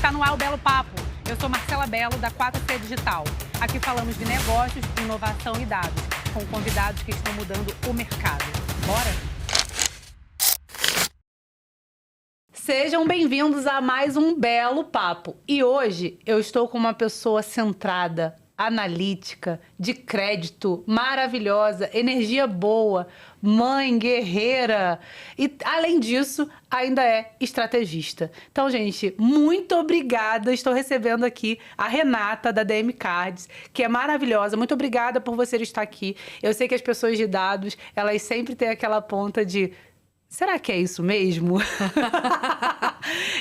Está no ar o Belo Papo. Eu sou Marcela Belo, da 4C Digital. Aqui falamos de negócios, inovação e dados, com convidados que estão mudando o mercado. Bora? Sejam bem-vindos a mais um Belo Papo. E hoje eu estou com uma pessoa centrada, analítica, de crédito, maravilhosa, energia boa, mãe, guerreira e, além disso, ainda é estrategista. Então, gente, muito obrigada. Estou recebendo aqui a Renata, da DM Cards, que é maravilhosa. Muito obrigada por você estar aqui. Eu sei que as pessoas de dados, elas sempre têm aquela ponta de... Será que é isso mesmo?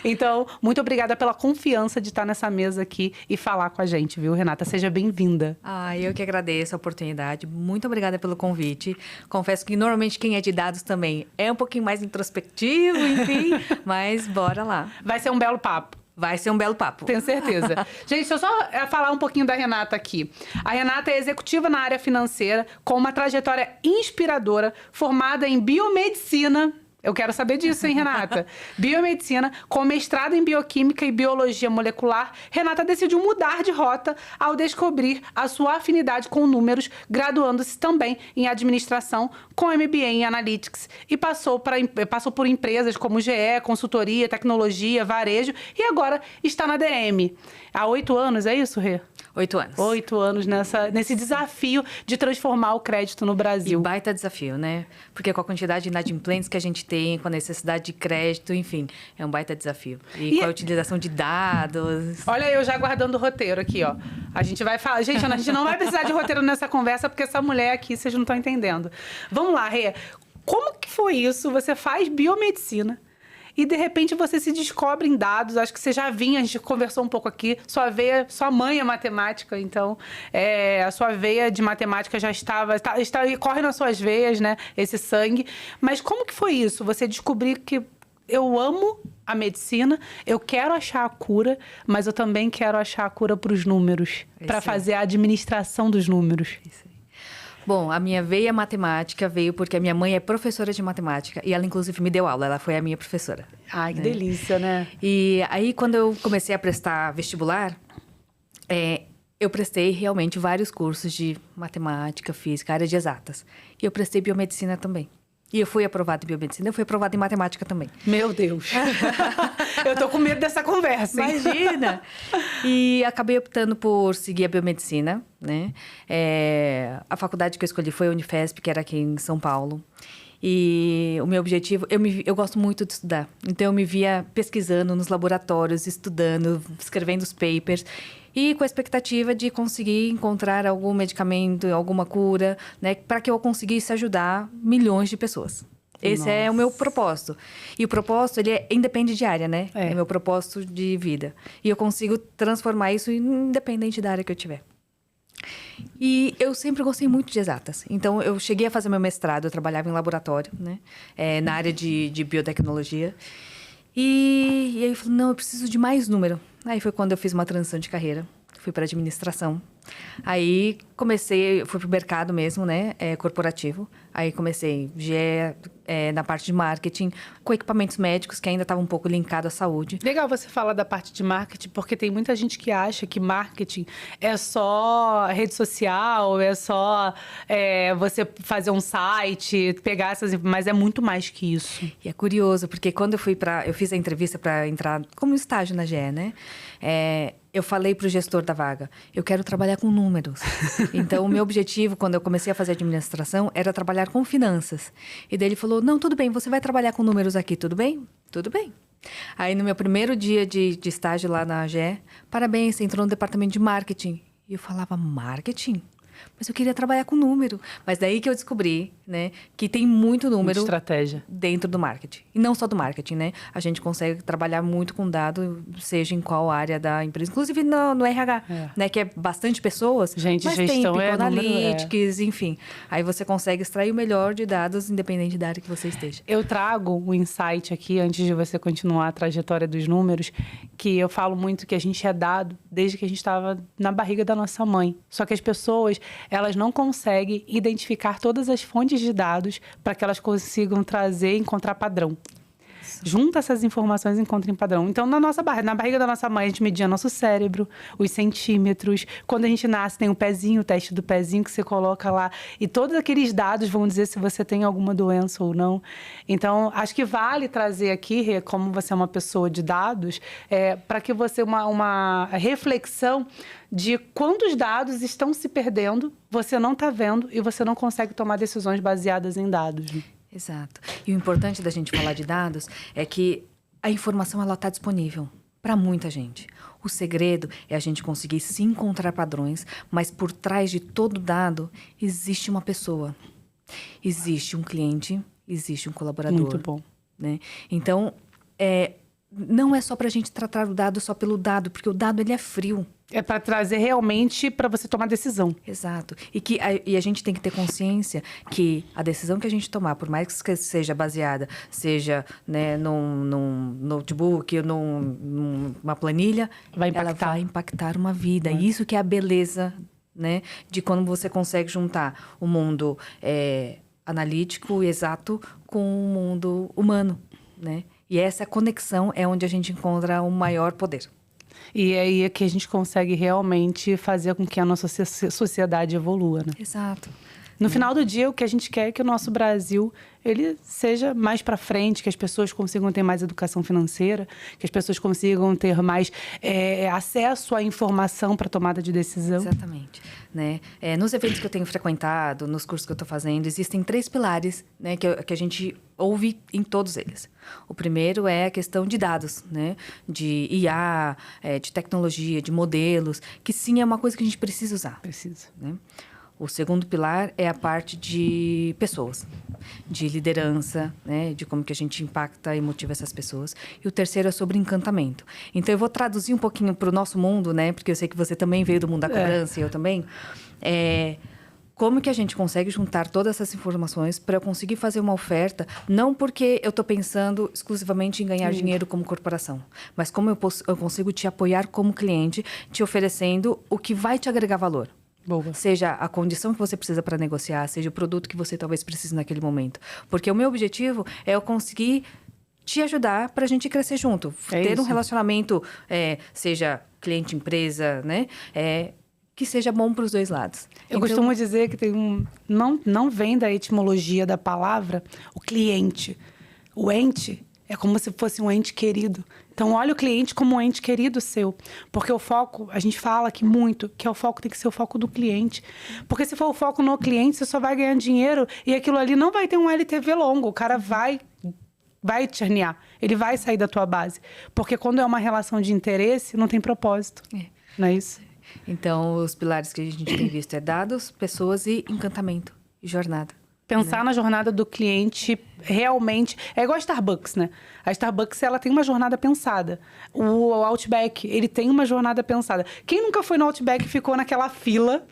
Então, muito obrigada pela confiança de estar nessa mesa aqui e falar com a gente, viu, Renata? Seja bem-vinda. Eu que agradeço a oportunidade. Muito obrigada pelo convite. Confesso que normalmente quem é de dados também é um pouquinho mais introspectivo, enfim, mas bora lá. Vai ser um belo papo. Vai ser um belo papo. Tenho certeza. Gente, deixa eu só falar um pouquinho da Renata aqui. A Renata é executiva na área financeira, com uma trajetória inspiradora, formada em biomedicina. Eu quero saber disso, hein, Renata? Biomedicina, com mestrado em bioquímica e biologia molecular, Renata decidiu mudar de rota ao descobrir a sua afinidade com números, graduando-se também em administração, com MBA em Analytics, e passou por empresas como GE, consultoria, tecnologia, varejo, e agora está na DM. Há 8 anos, é isso, Rê? 8 anos. 8 anos nesse desafio de transformar o crédito no Brasil. E baita desafio, né? Porque com a quantidade de inadimplentes que a gente tem, com a necessidade de crédito, enfim, é um baita desafio. E com a utilização de dados... Olha eu já guardando o roteiro aqui, ó. A gente vai falar... Gente, a gente não vai precisar de roteiro nessa conversa, porque essa mulher aqui, vocês não estão entendendo. Vamos lá, Rê. Como que foi isso? Você faz biomedicina e, de repente, você se descobre em dados. Acho que você já vinha, a gente conversou um pouco aqui. Sua mãe é matemática, então a sua veia de matemática já corre nas suas veias, né? Esse sangue. Mas como que foi isso? Você descobrir que eu amo a medicina, eu quero achar a cura, mas eu também quero achar a cura para os números, para fazer a administração dos números. Isso aí. Bom, a minha veia matemática veio porque a minha mãe é professora de matemática e ela, inclusive, me deu aula. Ela foi a minha professora. Ai, que delícia, né? E aí, quando eu comecei a prestar vestibular, eu prestei realmente vários cursos de matemática, física, área de exatas. E eu prestei biomedicina também. E eu fui aprovada em biomedicina, eu fui aprovada em matemática também. Meu Deus! Eu tô com medo dessa conversa, hein? Imagina! E acabei optando por seguir a biomedicina, né? A faculdade que eu escolhi foi a Unifesp, que era aqui em São Paulo. E o meu objetivo... Eu gosto muito de estudar. Então, eu me via pesquisando nos laboratórios, estudando, escrevendo os papers... E com a expectativa de conseguir encontrar algum medicamento, alguma cura, né? Para que eu conseguisse ajudar milhões de pessoas. Esse é o meu propósito. E o propósito, ele independe de área, né? É meu propósito de vida. E eu consigo transformar isso independente da área que eu tiver. E eu sempre gostei muito de exatas. Então, eu cheguei a fazer meu mestrado, eu trabalhava em laboratório, né? Na área de biotecnologia. E aí eu falei, não, eu preciso de mais número. Aí foi quando eu fiz uma transição de carreira, fui para administração. Aí fui pro mercado mesmo, né, corporativo. Aí comecei na parte de marketing, com equipamentos médicos que ainda estavam um pouco linkado à saúde. Legal você falar da parte de marketing, porque tem muita gente que acha que marketing é só rede social, é só você fazer um site, pegar mas é muito mais que isso. E é curioso, porque quando eu fiz a entrevista para entrar como estágio na GE, né, eu falei para o gestor da vaga, eu quero trabalhar com números. Então, o meu objetivo, quando eu comecei a fazer administração, era trabalhar com finanças. E daí ele falou, não, tudo bem, você vai trabalhar com números aqui, tudo bem? Tudo bem. Aí, no meu primeiro dia de estágio lá na AGE, parabéns, você entrou no departamento de marketing. E eu falava, marketing? Mas eu queria trabalhar com número. Mas daí que eu descobri, né, que tem muito número... estratégia. Dentro do marketing. E não só do marketing, né? A gente consegue trabalhar muito com dado, seja em qual área da empresa. Inclusive no RH, né? Que é bastante pessoas. Gente, mas gestão tem é número, analytics, enfim. Aí você consegue extrair o melhor de dados, independente da área que você esteja. Eu trago o insight aqui, antes de você continuar a trajetória dos números, que eu falo muito que a gente é dado desde que a gente estava na barriga da nossa mãe. Só que as pessoas, elas não conseguem identificar todas as fontes de dados para que elas consigam trazer e encontrar padrão. junta essas informações e encontra em padrão. Então, na barriga da nossa mãe, a gente media nosso cérebro, os centímetros. Quando a gente nasce, tem o teste do pezinho que você coloca lá. E todos aqueles dados vão dizer se você tem alguma doença ou não. Então, acho que vale trazer aqui, Rê, como você é uma pessoa de dados, para que você, uma reflexão de quantos dados estão se perdendo, você não está vendo e você não consegue tomar decisões baseadas em dados. Exato. E o importante da gente falar de dados é que a informação ela está disponível para muita gente. O segredo é a gente conseguir se encontrar padrões, mas por trás de todo dado existe uma pessoa, existe um cliente, existe um colaborador. Muito bom. Né? Então, não é só para a gente tratar o dado só pelo dado, porque o dado ele é frio. É para trazer realmente para você tomar decisão. Exato. E a gente tem que ter consciência que a decisão que a gente tomar, por mais que seja baseada, seja, né, num notebook, numa planilha, ela vai impactar uma vida. E isso que é a beleza, né, de quando você consegue juntar o mundo analítico, exato, com o mundo humano, né? E essa conexão é onde a gente encontra o maior poder. E aí é que a gente consegue realmente fazer com que a nossa sociedade evolua, né? Exato. No final do dia, o que a gente quer é que o nosso Brasil ele seja mais para frente, que as pessoas consigam ter mais educação financeira, que as pessoas consigam ter mais acesso à informação para tomada de decisão. Exatamente. Né? Nos eventos que eu tenho frequentado, nos cursos que eu estou fazendo, existem 3 pilares, né, que a gente ouve em todos eles. O primeiro é a questão de dados, né? De IA, de tecnologia, de modelos, que sim é uma coisa que a gente precisa usar. Precisa. Né? O segundo pilar é a parte de pessoas, de liderança, né? De como que a gente impacta e motiva essas pessoas. E o terceiro é sobre encantamento. Então, eu vou traduzir um pouquinho para o nosso mundo, né? Porque eu sei que você também veio do mundo da cobrança e eu também. Como que a gente consegue juntar todas essas informações para eu conseguir fazer uma oferta, não porque eu estou pensando exclusivamente em ganhar dinheiro como corporação, mas como eu consigo te apoiar como cliente, te oferecendo o que vai te agregar valor. Boa. Seja a condição que você precisa para negociar, seja o produto que você talvez precise naquele momento. Porque o meu objetivo é eu conseguir te ajudar para a gente crescer junto. Ter um relacionamento, seja cliente-empresa, né? Que seja bom para os dois lados. Eu costumo dizer que tem não vem da etimologia da palavra o cliente. O ente é como se fosse um ente querido. Então, olha o cliente como um ente querido seu. Porque o foco, a gente fala aqui muito, que o foco tem que ser o foco do cliente. Porque se for o foco no cliente, você só vai ganhar dinheiro e aquilo ali não vai ter um LTV longo. O cara vai te herniar. Ele vai sair da tua base. Porque quando é uma relação de interesse, não tem propósito. Não é isso? Então, os pilares que a gente tem visto é dados, pessoas e encantamento e jornada. Pensar na jornada do cliente realmente... É igual a Starbucks, né? A Starbucks, ela tem uma jornada pensada. O Outback, ele tem uma jornada pensada. Quem nunca foi no Outback e ficou naquela fila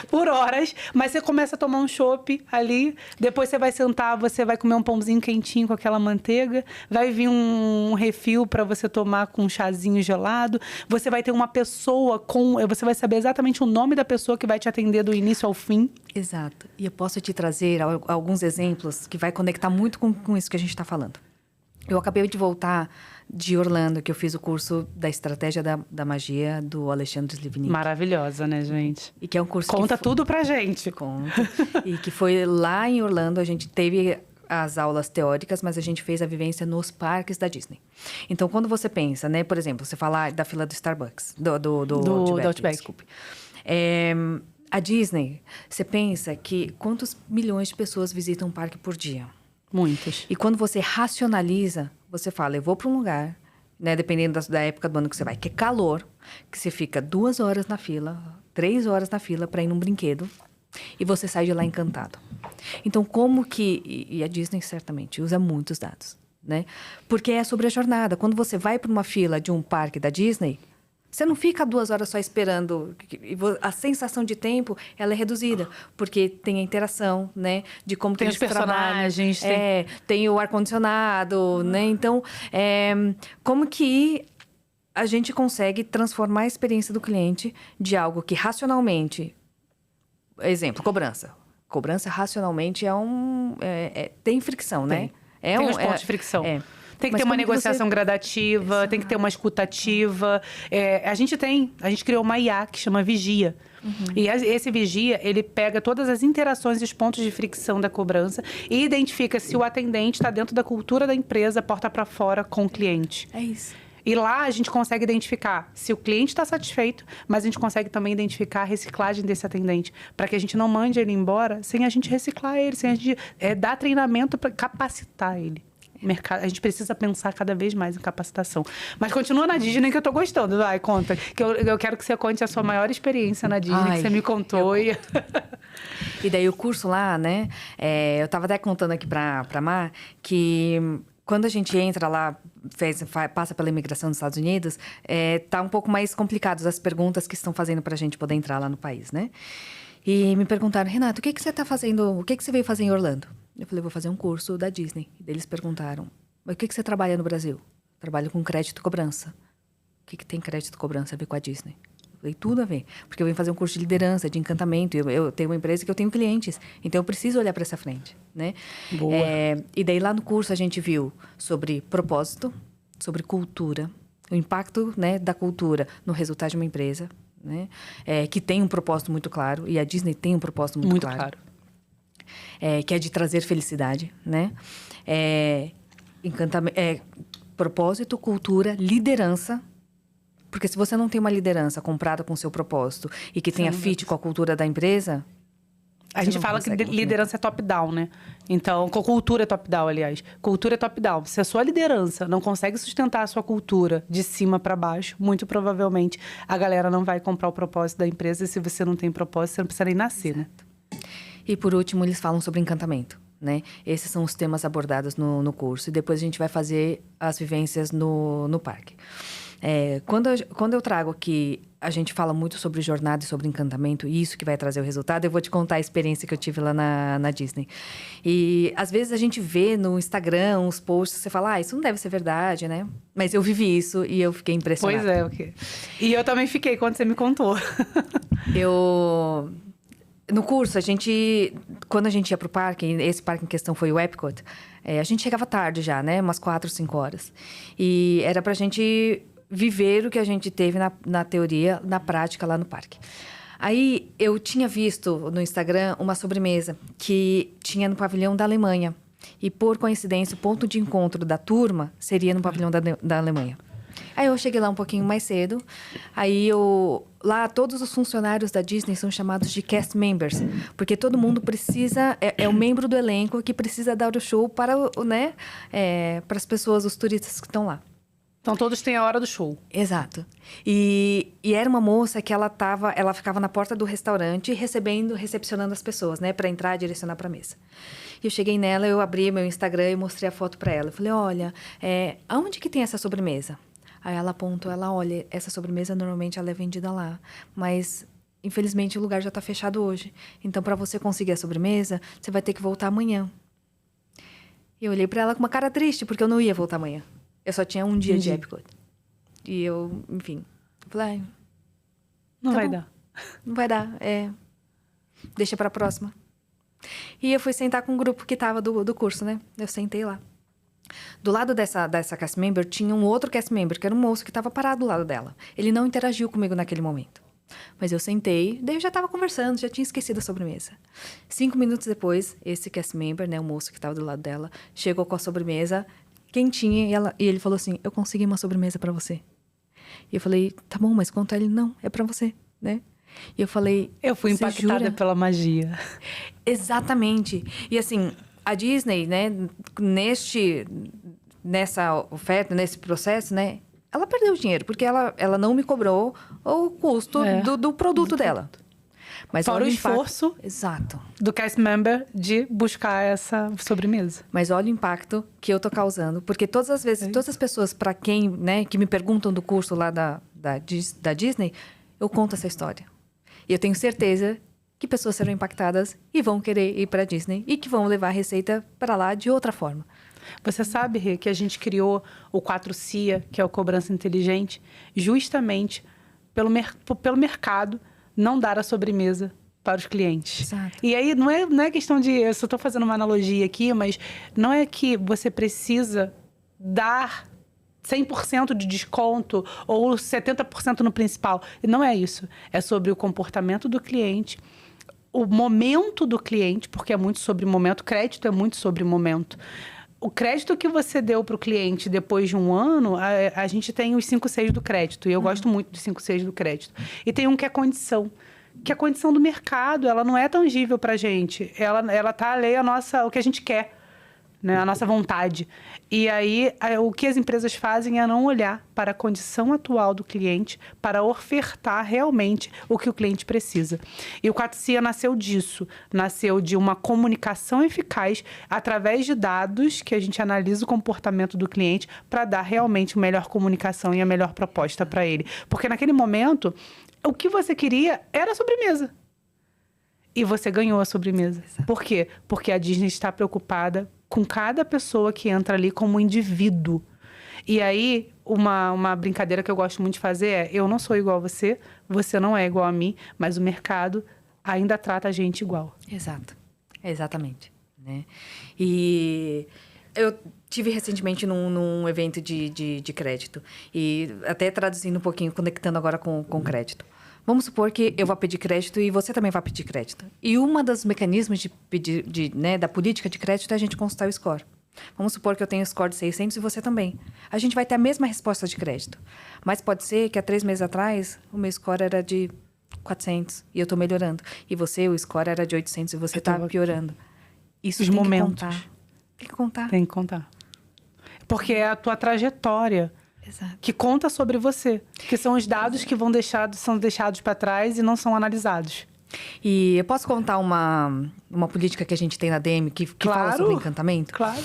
por horas, mas você começa a tomar um chopp ali, depois você vai sentar, você vai comer um pãozinho quentinho com aquela manteiga, vai vir um refil para você tomar com um chazinho gelado, você vai ter uma pessoa você vai saber exatamente o nome da pessoa que vai te atender do início ao fim. Exato. E eu posso te trazer alguns exemplos que vai conectar muito com isso que a gente está falando. Eu acabei de voltar de Orlando, que eu fiz o curso da Estratégia da Magia do Alexandre Slivnik. Maravilhosa, né, gente? E que é um curso Conta tudo pra gente. Conta. E que foi lá em Orlando, a gente teve as aulas teóricas, mas a gente fez a vivência nos parques da Disney. Então, quando você pensa, né, por exemplo, você fala da fila do Starbucks, do Outback, desculpe. A Disney, você pensa que quantos milhões de pessoas visitam um parque por dia? Muitas. E quando você racionaliza, você fala, eu vou para um lugar, né, dependendo da época do ano que você vai, que é calor, que você fica 2 horas na fila, 3 horas na fila para ir num brinquedo, e você sai de lá encantado. Então, como que... E a Disney, certamente, usa muitos dados, né? Porque é sobre a jornada. Quando você vai para uma fila de um parque da Disney... Você não fica 2 horas só esperando. A sensação de tempo, ela é reduzida. Porque tem a interação, né? De como tem os personagens. Tem o ar-condicionado, né? Então, como que a gente consegue transformar a experiência do cliente de algo que racionalmente... Exemplo, cobrança. Cobrança racionalmente tem fricção, né? Tem os pontos de fricção. Tem que Mas ter uma como que negociação gradativa, tem que ter uma escuta ativa. A gente criou uma IA que chama Vigia. E esse Vigia, ele pega todas as interações e os pontos de fricção da cobrança e identifica se o atendente está dentro da cultura da empresa, porta para fora, com o cliente. É isso. E lá a gente consegue identificar se o cliente está satisfeito, mas a gente consegue também identificar a reciclagem desse atendente, para que a gente não mande ele embora sem a gente reciclar ele, sem a gente dar treinamento para capacitar ele. A gente precisa pensar cada vez mais em capacitação. Mas continua na Disney que eu tô gostando. Vai, conta. Que eu quero que você conte a sua maior experiência na Disney, que você me contou. E daí o curso lá, né? Eu tava até contando aqui pra Mar que quando a gente entra lá, passa pela imigração dos Estados Unidos, tá um pouco mais complicado as perguntas que estão fazendo pra gente poder entrar lá no país, né? E me perguntaram, Renato, o que você tá fazendo? O que você veio fazer em Orlando? Eu falei, vou fazer um curso da Disney. E eles perguntaram, mas o que você trabalha no Brasil? Trabalho com crédito e cobrança. O que tem crédito e cobrança a ver com a Disney? Eu falei, tudo a ver. Porque eu venho fazer um curso de liderança, de encantamento. Eu tenho uma empresa que eu tenho clientes. Então, eu preciso olhar para essa frente, né? Boa. E daí, lá no curso, a gente viu sobre propósito, sobre cultura, o impacto, né, da cultura no resultado de uma empresa, né? Que tem um propósito muito claro. E a Disney tem um propósito muito claro. Que é de trazer felicidade, né? Propósito, cultura, liderança. Porque se você não tem uma liderança comprada com o seu propósito e que tenha fit com a cultura da empresa... A gente fala que liderança é top-down, né? Então, cultura é top-down, aliás. Cultura é top-down. Se a sua liderança não consegue sustentar a sua cultura de cima para baixo, muito provavelmente a galera não vai comprar o propósito da empresa. E se você não tem propósito, você não precisa nem nascer, né? E, por último, eles falam sobre encantamento, né? Esses são os temas abordados no curso. E depois a gente vai fazer as vivências no parque. Quando eu trago aqui, a gente fala muito sobre jornada e sobre encantamento, e isso que vai trazer o resultado, eu vou te contar a experiência que eu tive lá na Disney. E, às vezes, a gente vê no Instagram uns posts, você fala, isso não deve ser verdade, né? Mas eu vivi isso e eu fiquei impressionada. Pois é, ok. E eu também fiquei quando você me contou. No curso, quando a gente ia pro parque, esse parque em questão foi o Epcot, a gente chegava tarde já, né? Umas 4, 5 horas. E era pra gente viver o que a gente teve na teoria, na prática lá no parque. Aí, eu tinha visto no Instagram uma sobremesa que tinha no pavilhão da Alemanha. E, por coincidência, o ponto de encontro da turma seria no pavilhão da Alemanha. Aí eu cheguei lá um pouquinho mais cedo. Aí lá todos os funcionários da Disney são chamados de cast members, porque todo mundo precisa o membro do elenco que precisa dar o show para, né, para as pessoas, os turistas que estão lá. Então todos têm a hora do show. Exato. E era uma moça que ela ficava na porta do restaurante recepcionando as pessoas, né, para entrar e direcionar para a mesa. E eu cheguei nela, eu abri meu Instagram e mostrei a foto para ela. Eu falei, olha, aonde que tem essa sobremesa? Aí ela apontou, olha, essa sobremesa normalmente ela é vendida lá, mas infelizmente o lugar já está fechado hoje. Então, para você conseguir a sobremesa, você vai ter que voltar amanhã. E eu olhei para ela com uma cara triste, porque eu não ia voltar amanhã. Eu só tinha um dia de Epcot. E eu, enfim, falei, não vai dar. Não vai dar, deixa para a próxima. E eu fui sentar com um grupo que estava do curso, né? Eu sentei lá. Do lado dessa cast member, tinha um outro cast member, que era um moço que estava parado do lado dela. Ele não interagiu comigo naquele momento. Mas eu sentei, daí eu já estava conversando, já tinha esquecido a sobremesa. 5 minutos depois, esse cast member, né, o moço que estava do lado dela, chegou com a sobremesa quentinha e ele falou assim, eu consegui uma sobremesa para você. E eu falei, tá bom, mas quanto? Ele, não, é para você, né? E eu falei, eu fui impactada pela magia. Exatamente. E assim, a Disney, né, nessa oferta, nesse processo, né, ela perdeu dinheiro, porque ela não me cobrou o custo do produto dela. Mas fora o esforço do cast member de buscar essa sobremesa. Mas olha o impacto que eu tô causando. Porque todas as vezes, todas as pessoas para quem, né, que me perguntam do curso lá da Disney, eu conto essa história. E eu tenho certeza que pessoas serão impactadas e vão querer ir para a Disney e que vão levar a receita para lá de outra forma. Você sabe, Rê, que a gente criou o 4CIA, que é o Cobrança Inteligente, justamente pelo mercado não dar a sobremesa para os clientes. Exato. E aí, não é questão de... Eu só estou fazendo uma analogia aqui, mas não é que você precisa dar 100% de desconto ou 70% no principal. E não é isso. É sobre o comportamento do cliente, o momento do cliente, porque é muito sobre momento. Crédito é muito sobre momento. O crédito que você deu para o cliente depois de um ano, a gente tem os 5 Cs do crédito. E eu gosto muito dos 5 Cs do crédito. E tem um que é condição. Que é a condição do mercado. Ela não é tangível para a gente. Ela tá alheia o que a gente quer. Né? A nossa vontade. E aí, o que as empresas fazem é não olhar para a condição atual do cliente para ofertar realmente o que o cliente precisa. E o 4CIA nasceu disso. Nasceu de uma comunicação eficaz através de dados que a gente analisa o comportamento do cliente para dar realmente a melhor comunicação e a melhor proposta para ele. Porque naquele momento, o que você queria era a sobremesa. E você ganhou a sobremesa. Exato. Por quê? Porque a Disney está preocupada com cada pessoa que entra ali como indivíduo. E aí, uma brincadeira que eu gosto muito de fazer é: eu não sou igual a você, você não é igual a mim, mas o mercado ainda trata a gente igual. Exato. Exatamente. Né? E eu tive recentemente num evento de crédito. E até traduzindo um pouquinho, conectando agora com crédito. Vamos supor que eu vou pedir crédito e você também vai pedir crédito. E um dos mecanismos da política de crédito é a gente consultar o score. Vamos supor que eu tenho score de 600 e você também. A gente vai ter a mesma resposta de crédito. Mas pode ser que há 3 meses atrás o meu score era de 400 e eu estou melhorando. E o score era de 800 e você está piorando. Isso tem que contar. Tem que contar. Tem que contar. Porque é a tua trajetória. Exato. Que conta sobre você. Que são os dados que são deixados para trás e não são analisados. E eu posso contar uma política que a gente tem na DM que fala sobre encantamento? Claro.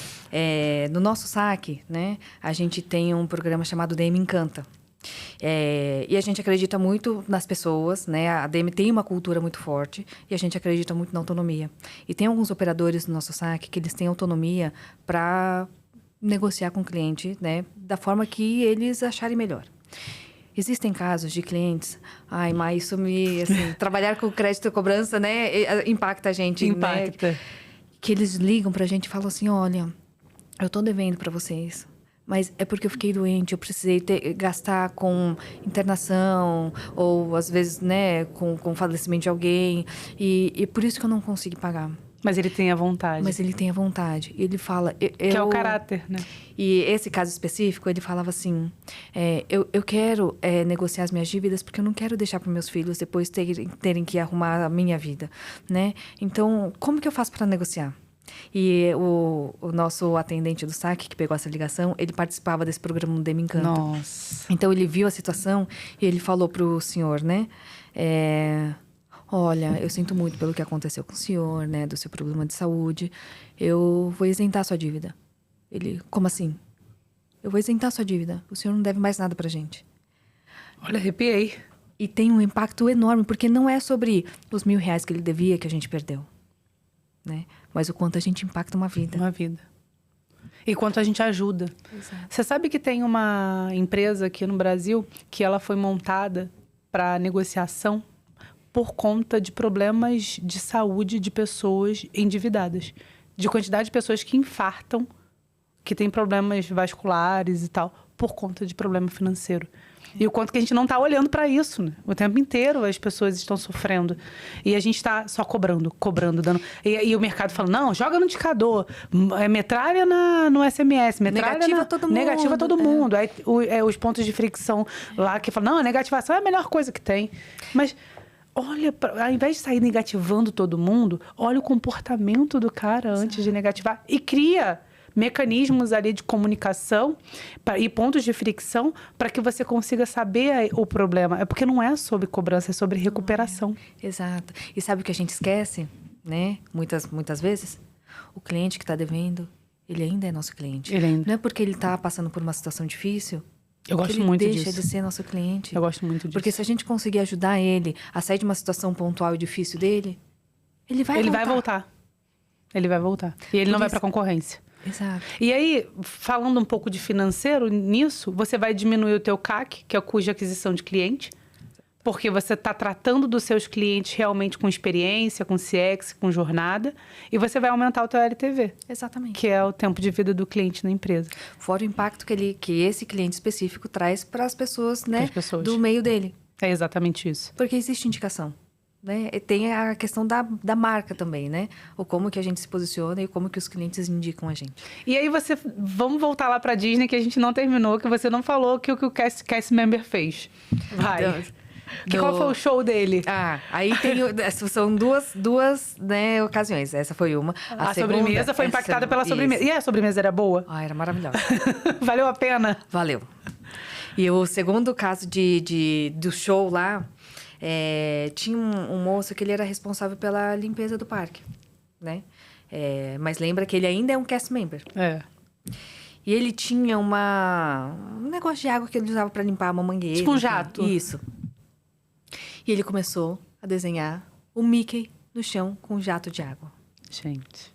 No nosso saque, né, a gente tem um programa chamado DM Encanta. E a gente acredita muito nas pessoas, né? A DM tem uma cultura muito forte e a gente acredita muito na autonomia. E tem alguns operadores no nosso saque que eles têm autonomia para negociar com o cliente, né, da forma que eles acharem melhor. Existem casos de clientes, mas isso trabalhar com crédito e cobrança, né, impacta a gente. Impacta. Né, que eles ligam pra gente e falam assim: olha, eu tô devendo pra vocês, mas é porque eu fiquei doente, eu precisei gastar com internação, ou às vezes, né, com falecimento de alguém, e por isso que eu não consegui pagar. Mas ele tem a vontade. Mas ele tem a vontade. Ele fala... Que é o caráter, né? E esse caso específico, ele falava assim: eu quero negociar as minhas dívidas porque eu não quero deixar para meus filhos depois terem que arrumar a minha vida, né? Então, como que eu faço para negociar? E o nosso atendente do saque, que pegou essa ligação, ele participava desse programa no DM Encanta. Nossa. Então, ele viu a situação e ele falou pro senhor, né? Olha, eu sinto muito pelo que aconteceu com o senhor, né? Do seu problema de saúde. Eu vou isentar a sua dívida. Ele, como assim? Eu vou isentar a sua dívida. O senhor não deve mais nada pra gente. Olha, arrepiei. E tem um impacto enorme, porque não é sobre os R$1.000 que ele devia que a gente perdeu, né? Mas o quanto a gente impacta uma vida. Uma vida. E quanto a gente ajuda. Exato. Você sabe que tem uma empresa aqui no Brasil que ela foi montada para negociação por conta de problemas de saúde de pessoas endividadas. De quantidade de pessoas que infartam, que têm problemas vasculares e tal, por conta de problema financeiro. E o quanto que a gente não está olhando para isso, né? O tempo inteiro as pessoas estão sofrendo. E a gente está só cobrando, dando... E o mercado fala: não, joga no indicador, metralha no SMS, metralha negativa todo mundo. Aí os pontos de fricção lá que falam: não, a negativação é a melhor coisa que tem. Mas... olha, ao invés de sair negativando todo mundo, olha o comportamento do cara antes de negativar. E cria mecanismos ali de comunicação e pontos de fricção para que você consiga saber o problema. É porque não é sobre cobrança, é sobre recuperação. Exato. E sabe o que a gente esquece, né? Muitas vezes? O cliente que está devendo, ele ainda é nosso cliente. Não é porque ele está passando por uma situação difícil... Eu gosto muito disso. Ele deixa de ser nosso cliente. Eu gosto muito disso. Porque se a gente conseguir ajudar ele a sair de uma situação pontual e difícil dele, ele vai voltar. Ele vai voltar. E ele não vai para concorrência. Exato. E aí, falando um pouco de financeiro nisso, você vai diminuir o teu CAC, que é o custo de aquisição de cliente, Porque você está tratando dos seus clientes realmente com experiência, com CX, com jornada, e você vai aumentar o teu LTV. Exatamente. Que é o tempo de vida do cliente na empresa. Fora o impacto que esse cliente específico traz para as pessoas, né? Pras pessoas. Do meio dele. É exatamente isso. Porque existe indicação. Né? E tem a questão da marca também, né? O como que a gente se posiciona e como que os clientes indicam a gente. E aí vamos voltar lá pra Disney, que a gente não terminou, que você não falou que o que o cast member fez. Vai. Qual foi o show dele? Aí são duas né, ocasiões. Essa foi uma. A sobremesa foi impactada pela sobremesa. E a sobremesa era boa? Era maravilhosa. Valeu a pena? Valeu. E o segundo caso do show lá, tinha um moço que ele era responsável pela limpeza do parque, né? Mas lembra que ele ainda é um cast member. E ele tinha um negócio de água que ele usava para limpar uma mangueira. Tipo um jato. Isso. E ele começou a desenhar o Mickey no chão com um jato de água. Gente.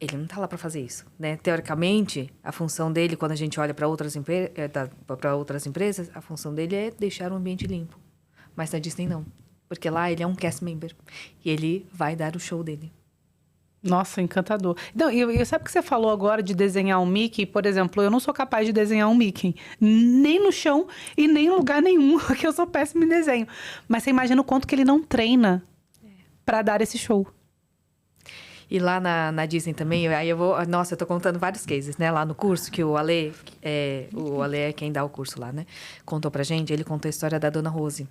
Ele não tá lá para fazer isso, né? Teoricamente, a função dele, quando a gente olha para outras empresas, a função dele é deixar o ambiente limpo. Mas na Disney não. Porque lá ele é um cast member. E ele vai dar o show dele. Nossa, encantador. Não, e sabe o que você falou agora de desenhar um Mickey? Por exemplo, eu não sou capaz de desenhar um Mickey. Nem no chão e nem em lugar nenhum, porque eu sou péssimo em desenho. Mas você imagina o quanto que ele não treina para dar esse show. E lá na Disney também, aí eu vou... Nossa, eu tô contando vários cases, né? Lá no curso, que o Ale é quem dá o curso lá, né? Contou pra gente, ele contou a história da Dona Rose.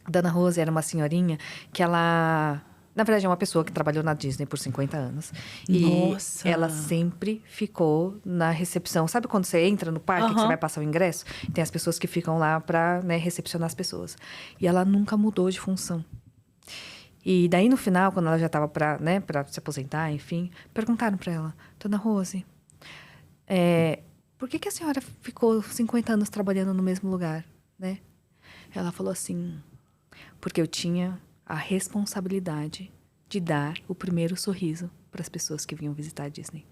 A Dona Rose era uma senhorinha que ela... Na verdade, é uma pessoa que trabalhou na Disney por 50 anos. Nossa! E ela sempre ficou na recepção. Sabe quando você entra no parque, que você vai passar o ingresso? Tem as pessoas que ficam lá pra, né, recepcionar as pessoas. E ela nunca mudou de função. E daí, no final, quando ela já estava para se aposentar, enfim, perguntaram para ela, Dona Rose, por que a senhora ficou 50 anos trabalhando no mesmo lugar, né? Ela falou assim, porque eu tinha a responsabilidade de dar o primeiro sorriso para as pessoas que vinham visitar a Disney.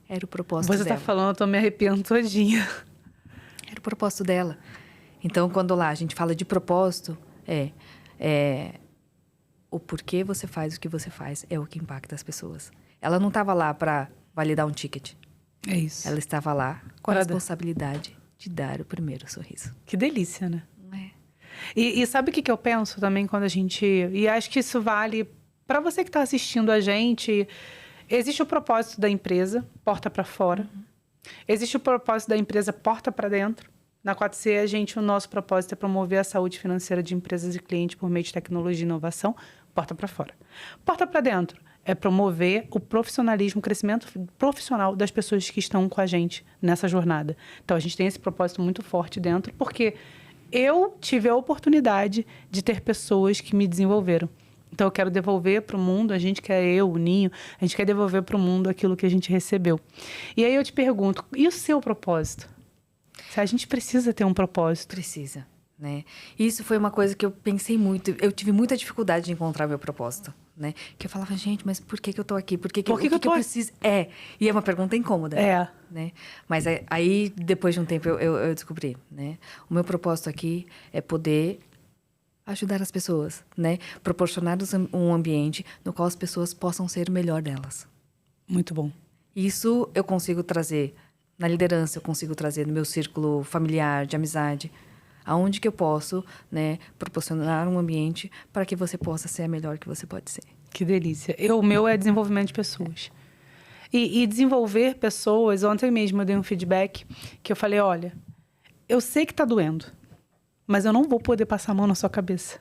Era o propósito dela. Você tá falando, eu tô me arrepiando todinha. Era o propósito dela. Então, quando lá a gente fala de propósito, o porquê você faz o que você faz é o que impacta as pessoas. Ela não estava lá para validar um ticket. É isso. Ela estava lá com a responsabilidade de dar o primeiro sorriso. Que delícia, né? E sabe o que eu penso também quando a gente... E acho que isso vale para você que está assistindo a gente. Existe o propósito da empresa, porta para fora. Existe o propósito da empresa, porta para dentro. Na 4C, o nosso propósito é promover a saúde financeira de empresas e clientes por meio de tecnologia e inovação, porta para fora. Porta para dentro é promover o profissionalismo, o crescimento profissional das pessoas que estão com a gente nessa jornada. Então, a gente tem esse propósito muito forte dentro, porque eu tive a oportunidade de ter pessoas que me desenvolveram. Então, eu quero devolver para o mundo, a gente quer, o Ninho, a gente quer devolver para o mundo aquilo que a gente recebeu. E aí eu te pergunto, e o seu propósito? A gente precisa ter um propósito. Precisa, né? Isso foi uma coisa que eu pensei muito. Eu tive muita dificuldade de encontrar meu propósito, né? Que eu falava, gente, mas por que eu tô aqui? Por que eu preciso? E é uma pergunta incômoda. Né? Mas aí, depois de um tempo, eu descobri, né? O meu propósito aqui é poder ajudar as pessoas, né? Proporcionar um ambiente no qual as pessoas possam ser o melhor delas. Muito bom. Isso eu consigo trazer na liderança, eu consigo trazer no meu círculo familiar, de amizade, aonde que eu posso, né, proporcionar um ambiente para que você possa ser a melhor que você pode ser. Que delícia. O meu é desenvolvimento de pessoas. E desenvolver pessoas, ontem mesmo eu dei um feedback que eu falei, olha, eu sei que tá doendo, mas eu não vou poder passar a mão na sua cabeça.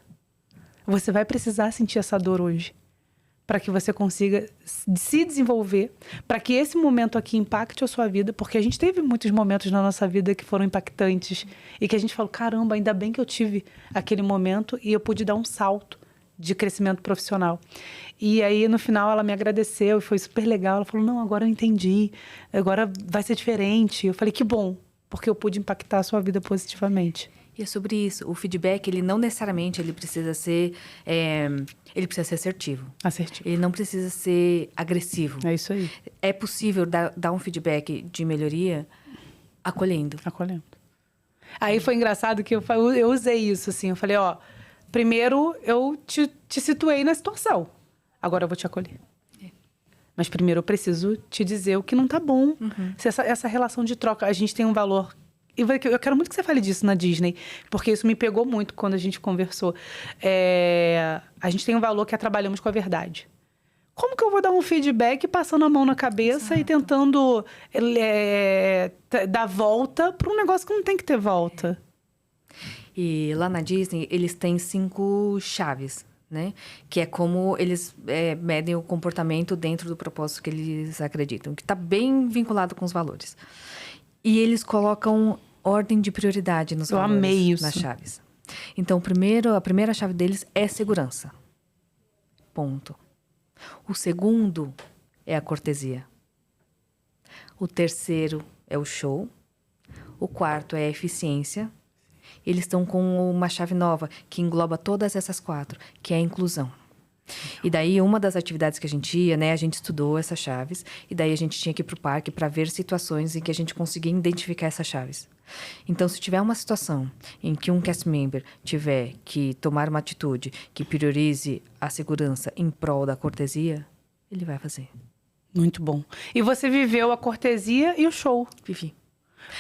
Você vai precisar sentir essa dor hoje, para que você consiga se desenvolver, para que esse momento aqui impacte a sua vida, porque a gente teve muitos momentos na nossa vida que foram impactantes e que a gente falou, caramba, ainda bem que eu tive aquele momento e eu pude dar um salto de crescimento profissional. E aí, no final, ela me agradeceu e foi super legal. Ela falou, não, agora eu entendi, agora vai ser diferente. Eu falei, que bom, porque eu pude impactar a sua vida positivamente. E é sobre isso. O feedback, ele não necessariamente ele precisa ser... ele precisa ser assertivo. Assertivo. Ele não precisa ser agressivo. É isso aí. É possível dar um feedback de melhoria acolhendo. Acolhendo. Aí foi engraçado que eu usei isso, assim. Eu falei, ó, primeiro eu te situei na situação. Agora eu vou te acolher. Mas primeiro eu preciso te dizer o que não tá bom. Se essa relação de troca, a gente tem um valor. E eu quero muito que você fale disso na Disney, porque isso me pegou muito quando a gente conversou. A gente tem um valor que é trabalhamos com a verdade. Como que eu vou dar um feedback passando a mão na cabeça e tentando dar volta para um negócio que não tem que ter volta? E lá na Disney, eles têm 5 chaves, né? Que é como eles medem o comportamento dentro do propósito que eles acreditam, que está bem vinculado com os valores. E eles colocam ordem de prioridade nos valores, amei isso. nas chaves. Então, a primeira chave deles é segurança. Ponto. O segundo é a cortesia. O terceiro é o show. O quarto é a eficiência. Eles estão com uma chave nova que engloba todas essas 4, que é a inclusão. E daí, uma das atividades que a gente ia, né? A gente estudou essas chaves. E daí, a gente tinha que ir para o parque para ver situações em que a gente conseguia identificar essas chaves. Então, se tiver uma situação em que um cast member tiver que tomar uma atitude que priorize a segurança em prol da cortesia, ele vai fazer. Muito bom. E você viveu a cortesia e o show. Vivi.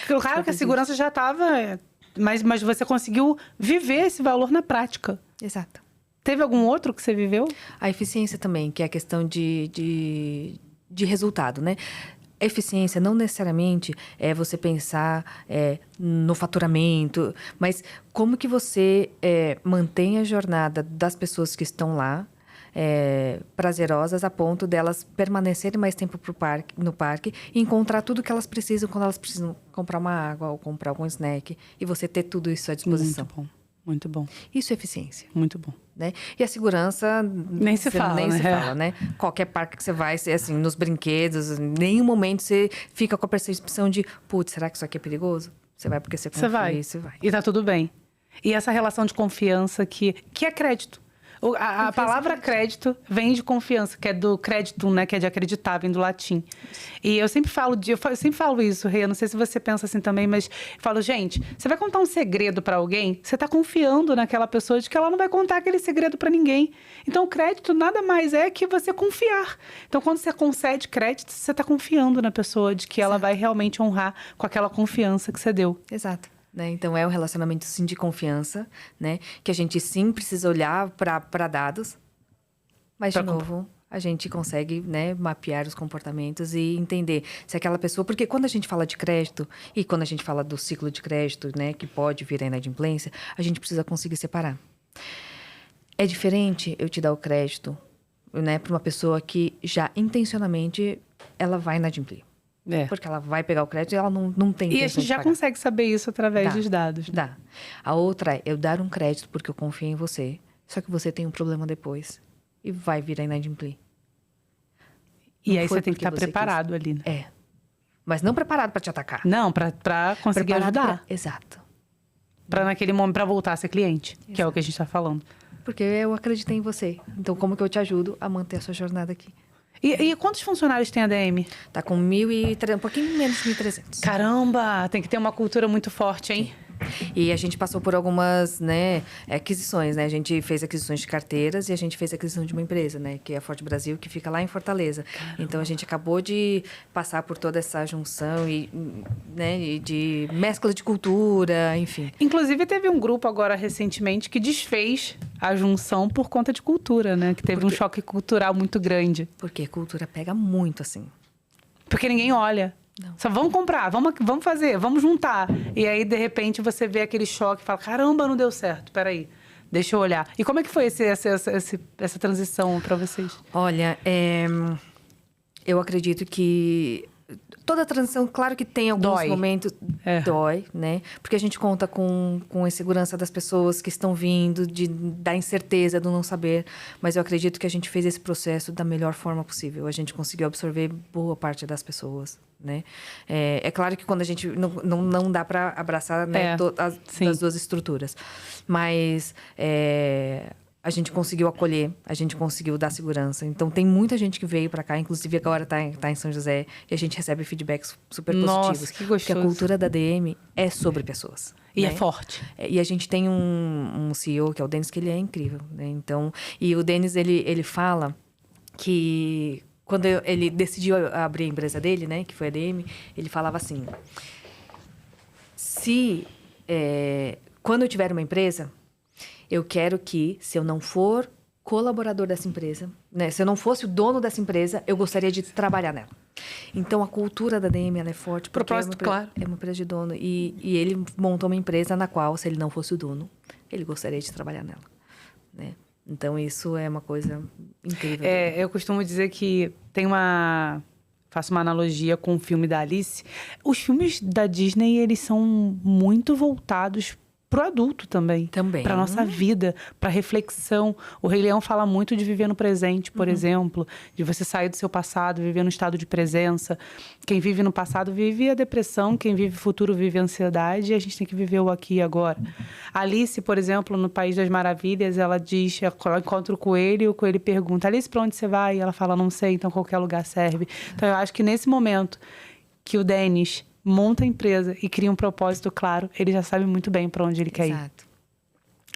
Claro que a segurança já estava... Mas você conseguiu viver esse valor na prática. Exato. Teve algum outro que você viveu? A eficiência também, que é a questão de resultado, né? Eficiência não necessariamente é você pensar no faturamento, mas como que você mantém a jornada das pessoas que estão lá prazerosas a ponto delas permanecerem mais tempo no parque e encontrar tudo que elas precisam quando elas precisam comprar uma água ou comprar algum snack e você ter tudo isso à disposição. Muito bom, muito bom. Isso é eficiência. Muito bom. Né? E a segurança... Nem se fala, né? Qualquer parque que você vai, assim, nos brinquedos, em nenhum momento você fica com a percepção de, putz, será que isso aqui é perigoso? Você vai porque você confia você vai. vai. E tá tudo bem. E essa relação de confiança que é crédito. A palavra crédito vem de confiança, que é do crédito, né? Que é de acreditar, vem do latim. E eu sempre falo isso, Rê. Não sei se você pensa assim também, mas eu falo, gente, você vai contar um segredo para alguém, você tá confiando naquela pessoa de que ela não vai contar aquele segredo para ninguém. Então, o crédito nada mais é que você confiar. Então, quando você concede crédito, você tá confiando na pessoa de que ela vai realmente honrar com aquela confiança que você deu. Exato. Né? Então, é um relacionamento, sim, de confiança, né? Que a gente, sim, precisa olhar para dados. Mas, de novo, a gente consegue, né, mapear os comportamentos e entender se aquela pessoa... Porque quando a gente fala de crédito e quando a gente fala do ciclo de crédito, né, que pode vir a inadimplência, a gente precisa conseguir separar. É diferente eu te dar o crédito, né, para uma pessoa que já, intencionalmente, ela vai inadimplir. Porque ela vai pegar o crédito e ela não tem intenção de pagar. E a gente já consegue saber isso através dos dados. Dá. A outra é eu dar um crédito porque eu confio em você, só que você tem um problema depois e vai vir a inadimplir. E aí você tem que estar preparado ali, né? Mas não preparado para te atacar. Não, para conseguir ajudar. Exato. Para naquele momento, para voltar a ser cliente, que é o que a gente está falando. Porque eu acreditei em você. Então, como que eu te ajudo a manter a sua jornada aqui? E quantos funcionários tem a DM? Tá com 1.300, um pouquinho menos de 1.300. Caramba! Tem que ter uma cultura muito forte, hein? E a gente passou por algumas, né, aquisições, né? A gente fez aquisições de carteiras e a gente fez aquisição de uma empresa, né? Que é a Forte Brasil, que fica lá em Fortaleza. Caramba. Então, a gente acabou de passar por toda essa junção e, né, e de mescla de cultura, enfim. Inclusive, teve um grupo agora, recentemente, que desfez a junção por conta de cultura, né? Que teve um choque cultural muito grande. Porque cultura pega muito, assim. Porque ninguém olha. Não. Só vamos comprar, vamos fazer, vamos juntar. E aí, de repente, você vê aquele choque e fala, caramba, não deu certo, peraí, deixa eu olhar. E como é que foi essa transição para vocês? Olha, eu acredito que toda transição, claro que tem alguns momentos... Dói, né? Porque a gente conta com a insegurança das pessoas que estão vindo, da incerteza, do não saber. Mas eu acredito que a gente fez esse processo da melhor forma possível. A gente conseguiu absorver boa parte das pessoas, né? É claro que quando a gente... Não dá para abraçar, né, as duas estruturas. Mas... A gente conseguiu acolher, a gente conseguiu dar segurança. Então, tem muita gente que veio para cá, inclusive agora tá em São José, e a gente recebe feedbacks super Nossa, positivos. que gostoso. Porque a cultura da DM é sobre pessoas. E né? é forte. E a gente tem um CEO, que é o Denis, que ele é incrível. Né? Então, e o Denis, ele fala que quando ele decidiu abrir a empresa dele, né, que foi a DM, ele falava assim, quando eu tiver uma empresa, eu quero que, se eu não for colaborador dessa empresa, né, se eu não fosse o dono dessa empresa, eu gostaria de trabalhar nela. Então, a cultura da DM, ela é forte. Porque Propósito, claro. É uma empresa de dono. E ele montou uma empresa na qual, se ele não fosse o dono, ele gostaria de trabalhar nela. Né? Então, isso é uma coisa incrível. Eu costumo dizer que faço uma analogia com o filme da Alice. Os filmes da Disney, eles são muito voltados pro adulto também. Pra nossa vida, pra reflexão. O Rei Leão fala muito de viver no presente, por exemplo. De você sair do seu passado, viver no estado de presença. Quem vive no passado vive a depressão. Quem vive o futuro vive a ansiedade. E a gente tem que viver o aqui e agora. Alice, por exemplo, no País das Maravilhas, ela encontra o coelho e o coelho pergunta, Alice, pra onde você vai? E ela fala, não sei, então qualquer lugar serve. Então eu acho que nesse momento que o Denis monta a empresa e cria um propósito claro, ele já sabe muito bem para onde ele quer ir. Exato.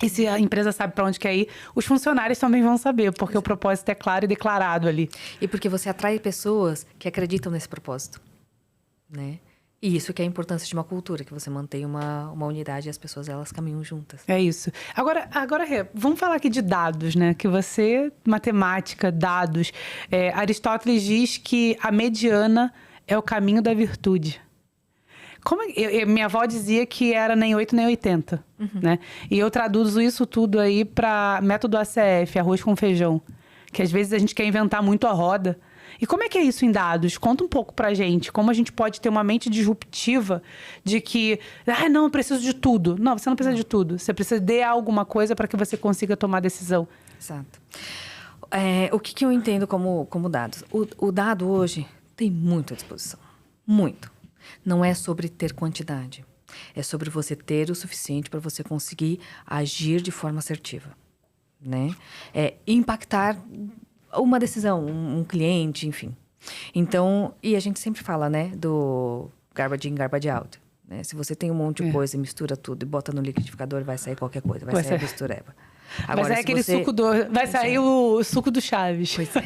E se a empresa sabe para onde quer ir, os funcionários também vão saber, porque o propósito é claro e declarado ali. E porque você atrai pessoas que acreditam nesse propósito, né? E isso que é a importância de uma cultura, que você mantém uma unidade e as pessoas, elas caminham juntas. É isso. Agora, vamos falar aqui de dados, né? Que matemática, dados. Aristóteles diz que a mediana é o caminho da virtude. Minha avó dizia que era nem 8 nem 80, né? E eu traduzo isso tudo aí para método ACF, arroz com feijão. Que às vezes a gente quer inventar muito a roda. E como é que é isso em dados? Conta um pouco pra gente. Como a gente pode ter uma mente disruptiva de que... não, eu preciso de tudo. Não, você não precisa de tudo. Você precisa de alguma coisa para que você consiga tomar decisão. Exato. O que eu entendo como dados? O dado hoje tem muito à disposição. Muito. Não é sobre ter quantidade. É sobre você ter o suficiente para você conseguir agir de forma assertiva. Né? Impactar uma decisão, um cliente, enfim. Então, e a gente sempre fala, né, do garbage in, garbage out. Né? Se você tem um monte de coisa e mistura tudo e bota no liquidificador, vai sair qualquer coisa, vai sair a mistureba. Agora, vai sair aquele suco vai sair o suco do Chaves. Pois é.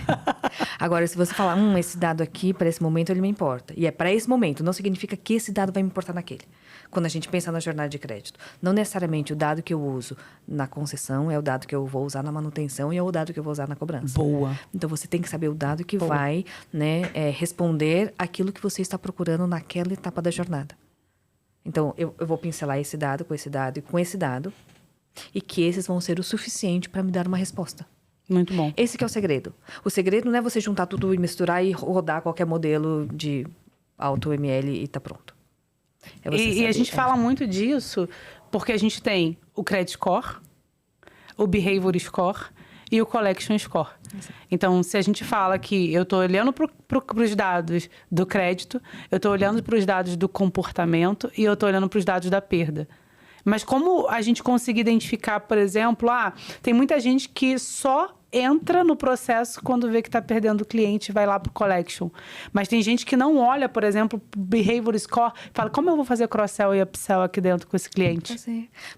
Agora, se você falar, esse dado aqui, para esse momento, ele me importa. E é para esse momento, não significa que esse dado vai me importar naquele. Quando a gente pensa na jornada de crédito. Não necessariamente o dado que eu uso na concessão é o dado que eu vou usar na manutenção e é o dado que eu vou usar na cobrança. Boa. Então, você tem que saber o dado que vai, né, responder aquilo que você está procurando naquela etapa da jornada. Então, eu vou pincelar esse dado com esse dado e com esse dado. E que esses vão ser o suficiente para me dar uma resposta. Muito bom. Esse que é o segredo. O segredo não é você juntar tudo e misturar e rodar qualquer modelo de alto ML e tá pronto. E a gente fala muito disso porque a gente tem o Credit Score, o Behavior Score e o Collection Score. Exato. Então, se a gente fala que eu estou olhando para os dados do crédito, eu estou olhando para os dados do comportamento e eu estou olhando para os dados da perda. Mas como a gente consegue identificar, por exemplo, tem muita gente que só entra no processo quando vê que está perdendo o cliente e vai lá para o collection. Mas tem gente que não olha, por exemplo, o Behavior Score e fala, como eu vou fazer cross-sell e upsell aqui dentro com esse cliente?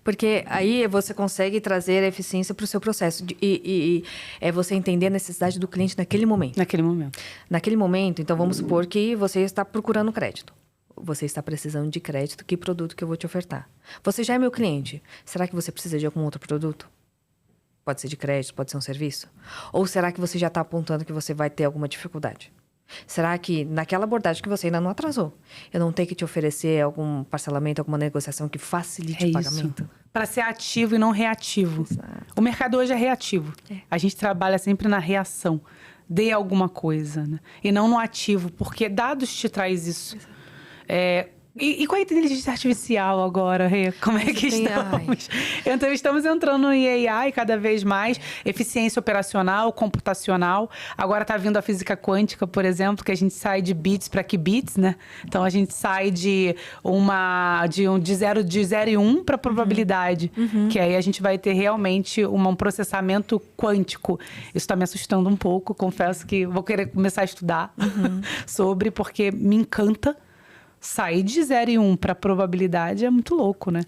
Porque aí você consegue trazer a eficiência para o seu processo. E é você entender a necessidade do cliente naquele momento. Naquele momento, então vamos supor que você está procurando crédito. Você está precisando de crédito, que produto que eu vou te ofertar? Você já é meu cliente. Será que você precisa de algum outro produto? Pode ser de crédito, pode ser um serviço? Ou será que você já está apontando que você vai ter alguma dificuldade? Será que naquela abordagem que você ainda não atrasou, eu não tenho que te oferecer algum parcelamento, alguma negociação que facilite o pagamento? Para ser ativo e não reativo. Exato. O mercado hoje é reativo. A gente trabalha sempre na reação. Dê alguma coisa, né? E não no ativo, porque dados te traz isso. E com a inteligência artificial agora, Rê? Como é que estamos? Então, estamos entrando em AI cada vez mais. Eficiência operacional, computacional. Agora está vindo a física quântica, por exemplo, que a gente sai de bits para qubits, né? Então, a gente sai de 0 e 1 para probabilidade. Que aí a gente vai ter realmente um processamento quântico. Isso está me assustando um pouco. Confesso que vou querer começar a estudar sobre, porque me encanta. Sair de 0 e 1 para probabilidade é muito louco, né?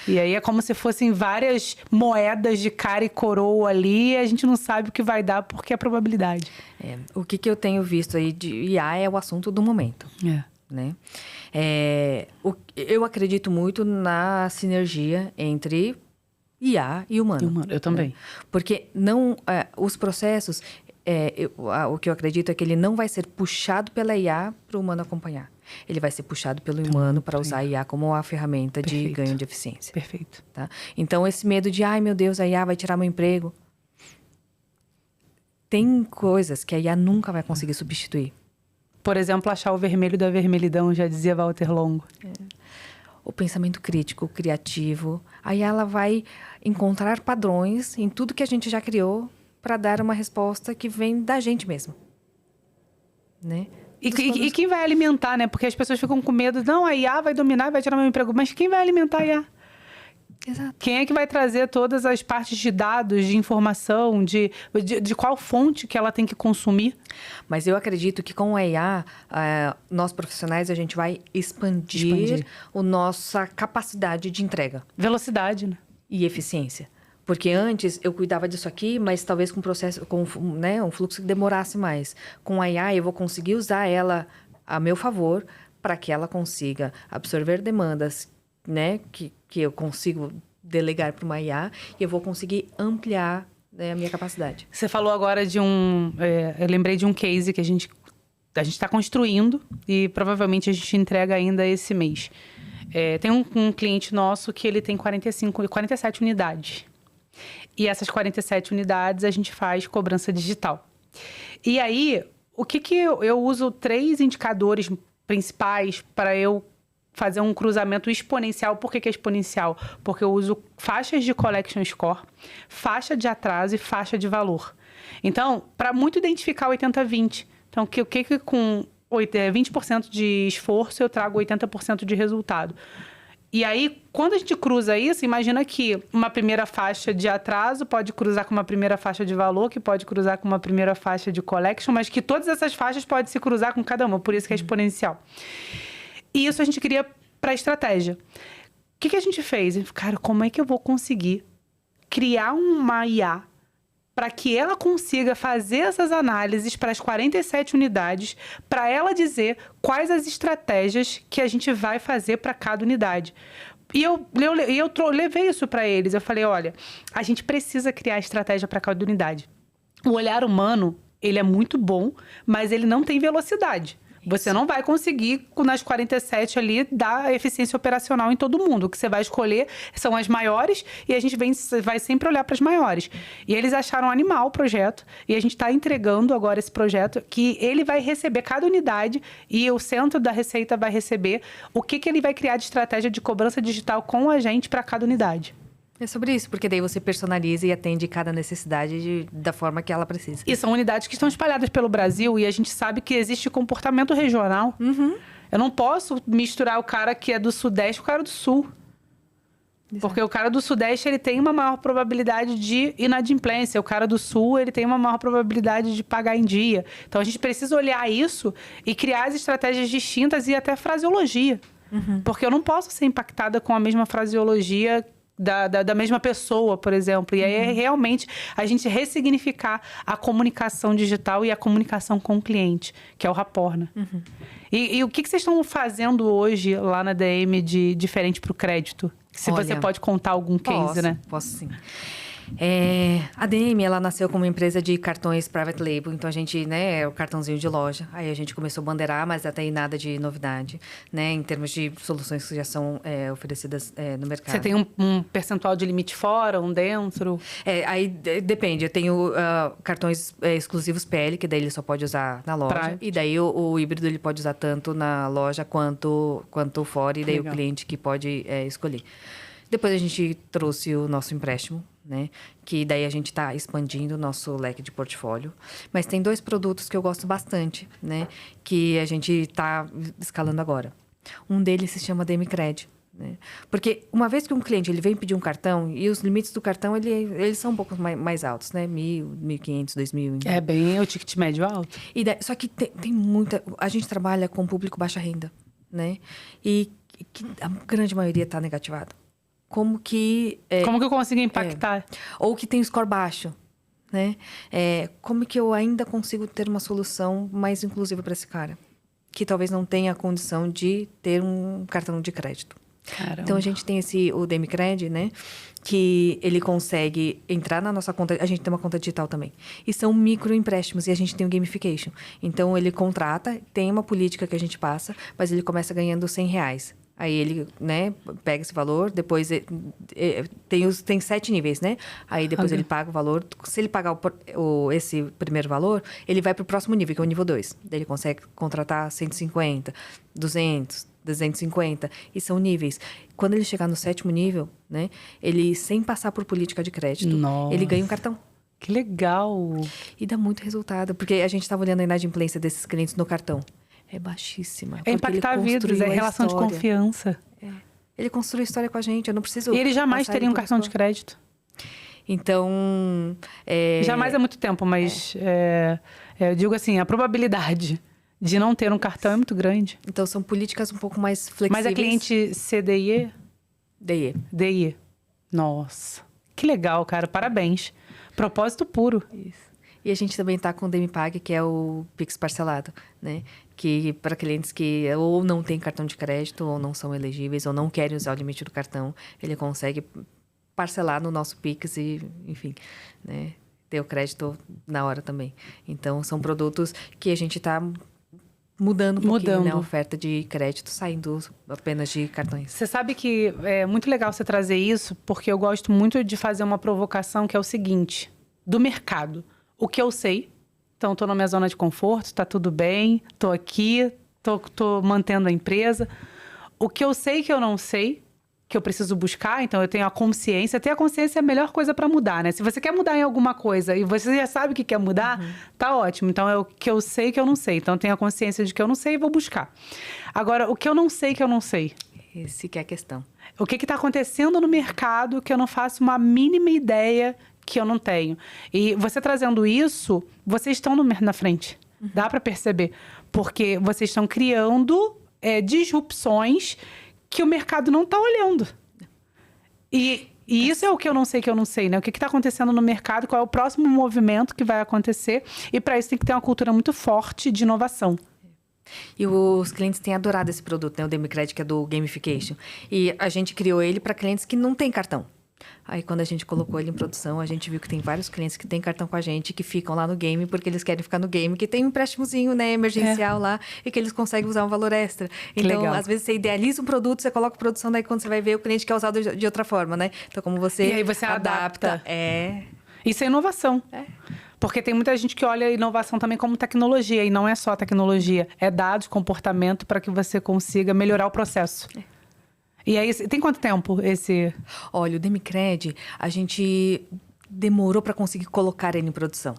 E aí é como se fossem várias moedas de cara e coroa ali e a gente não sabe o que vai dar porque é probabilidade. O que eu tenho visto aí de IA é o assunto do momento. Né? Eu acredito muito na sinergia entre IA e humano. Eu também. Né? Porque não, os processos, o que eu acredito é que ele não vai ser puxado pela IA para o humano acompanhar. Ele vai ser puxado pelo humano para usar a IA como uma ferramenta de ganho de eficiência. Perfeito. Tá? Então, esse medo de, ai meu Deus, a IA vai tirar meu emprego. Tem coisas que a IA nunca vai conseguir substituir. Por exemplo, achar o vermelho da vermelhidão, já dizia Walter Longo. O pensamento crítico, o criativo. Aí ela vai encontrar padrões em tudo que a gente já criou para dar uma resposta que vem da gente mesmo. Né? E quem vai alimentar, né? Porque as pessoas ficam com medo. Não, a IA vai dominar, vai tirar meu emprego. Mas quem vai alimentar a IA? Exato. Quem é que vai trazer todas as partes de dados, de informação, de qual fonte que ela tem que consumir? Mas eu acredito que com a IA, nós profissionais, a gente vai expandir a nossa capacidade de entrega. Velocidade, né? E eficiência. Porque antes eu cuidava disso aqui, mas talvez com um fluxo que demorasse mais. Com a IA, eu vou conseguir usar ela a meu favor para que ela consiga absorver demandas, né, que eu consigo delegar para uma IA e eu vou conseguir ampliar, né, a minha capacidade. Você falou agora de eu lembrei de um case que a gente está construindo e provavelmente a gente entrega ainda esse mês. Tem um cliente nosso que ele tem 47 unidades. E essas 47 unidades a gente faz cobrança digital. E aí, o que eu uso 3 indicadores principais para eu fazer um cruzamento exponencial. Por que é exponencial? Porque eu uso faixas de collection score, faixa de atraso e faixa de valor. Então, para muito identificar 80-20. Então, o que com 20% de esforço eu trago 80% de resultado. E aí, quando a gente cruza isso, imagina que uma primeira faixa de atraso pode cruzar com uma primeira faixa de valor, que pode cruzar com uma primeira faixa de collection, mas que todas essas faixas podem se cruzar com cada uma, por isso que é exponencial. E isso a gente cria para a estratégia. O que a gente fez? Cara, como é que eu vou conseguir criar uma IA para que ela consiga fazer essas análises para as 47 unidades, para ela dizer quais as estratégias que a gente vai fazer para cada unidade. E eu levei isso para eles. Eu falei, olha, a gente precisa criar estratégia para cada unidade. O olhar humano, ele é muito bom, mas ele não tem velocidade. Você não vai conseguir, nas 47 ali, dar eficiência operacional em todo mundo. O que você vai escolher são as maiores e a gente vai sempre olhar para as maiores. E eles acharam animal o projeto e a gente está entregando agora esse projeto que ele vai receber cada unidade e o centro da receita vai receber o que ele vai criar de estratégia de cobrança digital com a gente para cada unidade. É sobre isso, porque daí você personaliza e atende cada necessidade da forma que ela precisa. E são unidades que estão espalhadas pelo Brasil e a gente sabe que existe comportamento regional. Eu não posso misturar o cara que é do Sudeste com o cara do Sul. Exato. Porque o cara do Sudeste, ele tem uma maior probabilidade de inadimplência. O cara do Sul, ele tem uma maior probabilidade de pagar em dia. Então, a gente precisa olhar isso e criar as estratégias distintas e até fraseologia. Porque eu não posso ser impactada com a mesma fraseologia da mesma pessoa, por exemplo. E aí é realmente a gente ressignificar a comunicação digital e a comunicação com o cliente, que é o rapport, né? E o que vocês estão fazendo hoje lá na DM de diferente para o crédito? Se você pode contar algum case, né? Posso sim. A DM, ela nasceu como uma empresa de cartões private label, então a gente, né, é o cartãozinho de loja. Aí a gente começou a bandeirar, mas até aí nada de novidade, né, em termos de soluções que já são oferecidas no mercado. Você tem um percentual de limite fora, um dentro? Aí depende, eu tenho cartões exclusivos PL, que daí ele só pode usar na loja. Private. E daí o híbrido ele pode usar tanto na loja quanto fora, e daí Legal. o cliente que pode escolher. Depois a gente trouxe o nosso empréstimo, né? Que daí a gente está expandindo o nosso leque de portfólio. Mas tem 2 produtos que eu gosto bastante, né? Que a gente está escalando agora. Um deles se chama DMCred, né? Porque uma vez que um cliente ele vem pedir um cartão, e os limites do cartão eles são um pouco mais altos, né? 1.000, 1.500, 2.000. É bem o ticket médio alto. E daí, só que tem muita... A gente trabalha com público baixa renda, né? E que a grande maioria está negativada. Como que Como que eu consigo impactar? ou que tem score baixo, né? Como que eu ainda consigo ter uma solução mais inclusiva para esse cara? Que talvez não tenha a condição de ter um cartão de crédito. Caramba. Então, a gente tem o DMCred, né? Que ele consegue entrar na nossa conta. A gente tem uma conta digital também. E são microempréstimos. E a gente tem o gamification. Então, ele contrata, tem uma política que a gente passa, mas ele começa ganhando R$100. Aí ele, né, pega esse valor, depois tem 7 níveis, né? Aí depois ele paga o valor. Se ele pagar esse primeiro valor, ele vai para o próximo nível, que é o nível 2. Daí ele consegue contratar 150, 200, 250. E são níveis. Quando ele chegar no 7º nível, né? Ele, sem passar por política de crédito, Nossa. ele ganha um cartão. Que legal! E dá muito resultado, porque a gente estava olhando a inadimplência desses clientes no cartão. É baixíssima. É impactar vidas, é relação de confiança. Ele construiu história com a gente, eu não preciso... E ele jamais passar teria ele um por cartão de crédito. Então... Jamais é muito tempo, mas eu digo assim, a probabilidade de não ter um cartão é muito grande. Então, são políticas um pouco mais flexíveis. Mas é cliente CDI? DE. DI. Nossa. Que legal, cara. Parabéns. Propósito puro. Isso. E a gente também está com o DMPag, que é o Pix parcelado, né? Que para clientes que ou não têm cartão de crédito, ou não são elegíveis, ou não querem usar o limite do cartão, ele consegue parcelar no nosso Pix e, enfim, né? Ter o crédito na hora também. Então, são produtos que a gente está mudando um pouquinho, né? A oferta de crédito, saindo apenas de cartões. Você sabe que é muito legal você trazer isso, porque eu gosto muito de fazer uma provocação, que é o seguinte, do mercado. O que eu sei, então estou na minha zona de conforto, está tudo bem, estou aqui, estou mantendo a empresa. O que eu sei que eu não sei, que eu preciso buscar, então eu tenho a consciência. Ter a consciência é a melhor coisa para mudar, né? Se você quer mudar em alguma coisa e você já sabe o que quer mudar, tá ótimo. Então é o que eu sei que eu não sei. Então eu tenho a consciência de que eu não sei e vou buscar. Agora, o que eu não sei que eu não sei? Esse que é a questão. O que está acontecendo no mercado que eu não faço uma mínima ideia que eu não tenho. E você trazendo isso, vocês estão na frente. Dá para perceber. Porque vocês estão criando disrupções que o mercado não está olhando. E isso é o que eu não sei, né? O que está acontecendo no mercado, qual é o próximo movimento que vai acontecer. E para isso tem que ter uma cultura muito forte de inovação. E os clientes têm adorado esse produto, né? O DMCred, que é do Gamification. E a gente criou ele para clientes que não têm cartão. Aí, quando a gente colocou ele em produção, a gente viu que tem vários clientes que têm cartão com a gente, que ficam lá no game, porque eles querem ficar no game, que tem um empréstimozinho, né, emergencial lá, e que eles conseguem usar um valor extra. Então, legal. às vezes, você idealiza um produto, você coloca produção, daí quando você vai ver, o cliente quer usar de outra forma, né? Então, como você... E aí você adapta. Isso é inovação. Porque tem muita gente que olha a inovação também como tecnologia, e não é só tecnologia. É dados, comportamento, para que você consiga melhorar o processo. E aí, tem quanto tempo esse... Olha, o DMCred, a gente demorou para conseguir colocar ele em produção,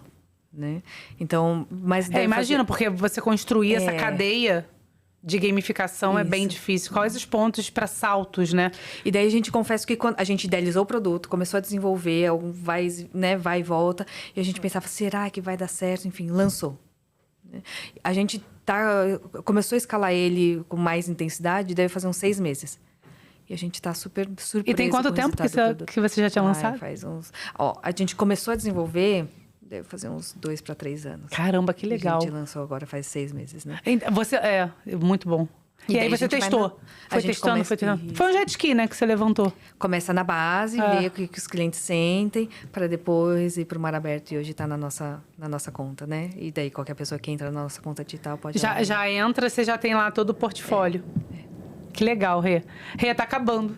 né? Então, mas... imagina, porque você construir essa cadeia de gamificação é bem difícil. Quais os pontos para saltos, né? E daí a gente confessa que quando a gente idealizou o produto, começou a desenvolver, vai e volta, e a gente pensava, será que vai dar certo? Enfim, lançou. A gente começou a escalar ele com mais intensidade, deve fazer uns 6 meses. E a gente está super surpreso. E tem quanto tempo que você já tinha lançado? Faz uns... a gente começou a desenvolver, deve fazer uns 2 para 3 anos. Caramba, que legal. A gente lançou agora faz 6 meses, né? Você muito bom. E aí daí a você gente vai testou? a Foi gente testando, começa- foi testando. isso. Foi um jet ski, né, que você levantou. Começa na base, ver o que os clientes sentem, para depois ir para o mar aberto e hoje está na nossa conta, né? E daí qualquer pessoa que entra na nossa conta digital pode... Já entra, você já tem lá todo o portfólio. Que legal, Rê. Rê, tá acabando.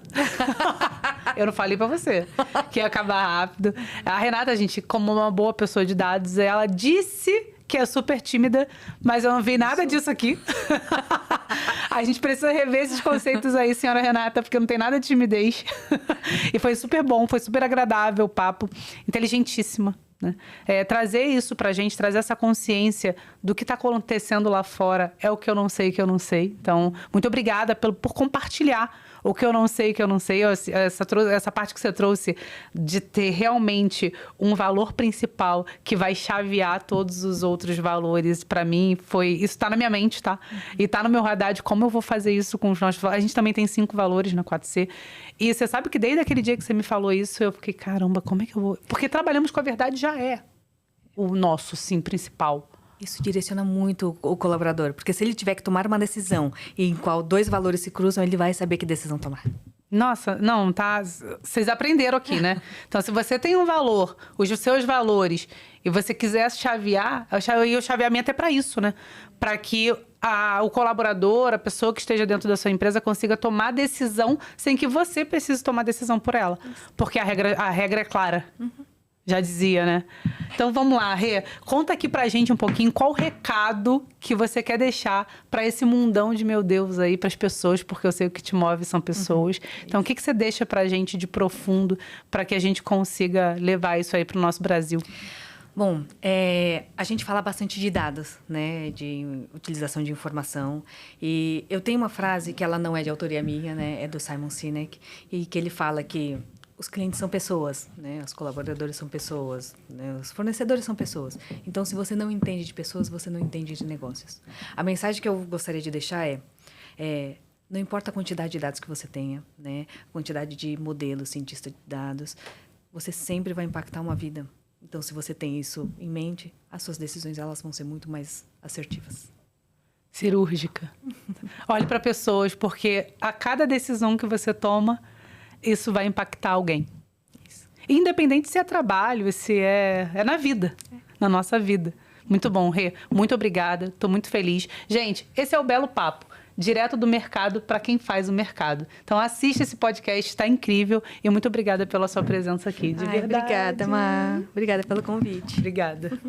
Eu não falei pra você que ia acabar rápido. A Renata, gente, como uma boa pessoa de dados, ela disse que é super tímida, mas eu não vi nada disso aqui. A gente precisa rever esses conceitos aí, senhora Renata, porque não tem nada de timidez. E foi super bom, foi super agradável o papo. Inteligentíssima. Né? Trazer isso pra gente, trazer essa consciência do que tá acontecendo lá fora é o que eu não sei, que eu não sei. Então, muito obrigada por compartilhar o que eu não sei, que eu não sei. Essa parte que você trouxe de ter realmente um valor principal que vai chavear todos os outros valores, pra mim, isso tá na minha mente, tá? E tá no meu radar de como eu vou fazer isso com os nossos valores. A gente também tem 5 valores na 4C. E você sabe que desde aquele dia que você me falou isso, eu fiquei, caramba, como é que eu vou... Porque trabalhamos com a verdade já é o nosso, sim, principal. Isso direciona muito o colaborador, porque se ele tiver que tomar uma decisão em qual 2 valores se cruzam, ele vai saber que decisão tomar. Nossa, não, tá... Vocês aprenderam aqui, né? Então, se você tem um valor, os seus valores, e você quiser chavear, e o chaveamento é para isso, né? Para que o colaborador, a pessoa que esteja dentro da sua empresa, consiga tomar decisão sem que você precise tomar decisão por ela. Porque a regra é clara. Já dizia, né? Então, vamos lá, Rê. Conta aqui pra gente um pouquinho qual o recado que você quer deixar pra esse mundão de meu Deus aí, pras pessoas, porque eu sei o que te move são pessoas. Então, o que você deixa pra gente de profundo para que a gente consiga levar isso aí pro nosso Brasil? Bom, a gente fala bastante de dados, né? De utilização de informação. E eu tenho uma frase que ela não é de autoria minha, né? É do Simon Sinek. E que ele fala que os clientes são pessoas, né? Os colaboradores são pessoas, né? Os fornecedores são pessoas. Então, se você não entende de pessoas, você não entende de negócios. A mensagem que eu gostaria de deixar não importa a quantidade de dados que você tenha, né? A quantidade de modelos, cientista de dados, você sempre vai impactar uma vida. Então, se você tem isso em mente, as suas decisões elas vão ser muito mais assertivas. Cirúrgica. Olhe para pessoas, porque a cada decisão que você toma, isso vai impactar alguém. Isso. Independente se é trabalho, se é na vida, na nossa vida. Muito bom, Rê. Muito obrigada. Estou muito feliz. Gente, esse é o Belo Papo. Direto do mercado para quem faz o mercado. Então, assista esse podcast, está incrível. E muito obrigada pela sua presença aqui, de verdade. Obrigada, Má. Obrigada pelo convite. Obrigada.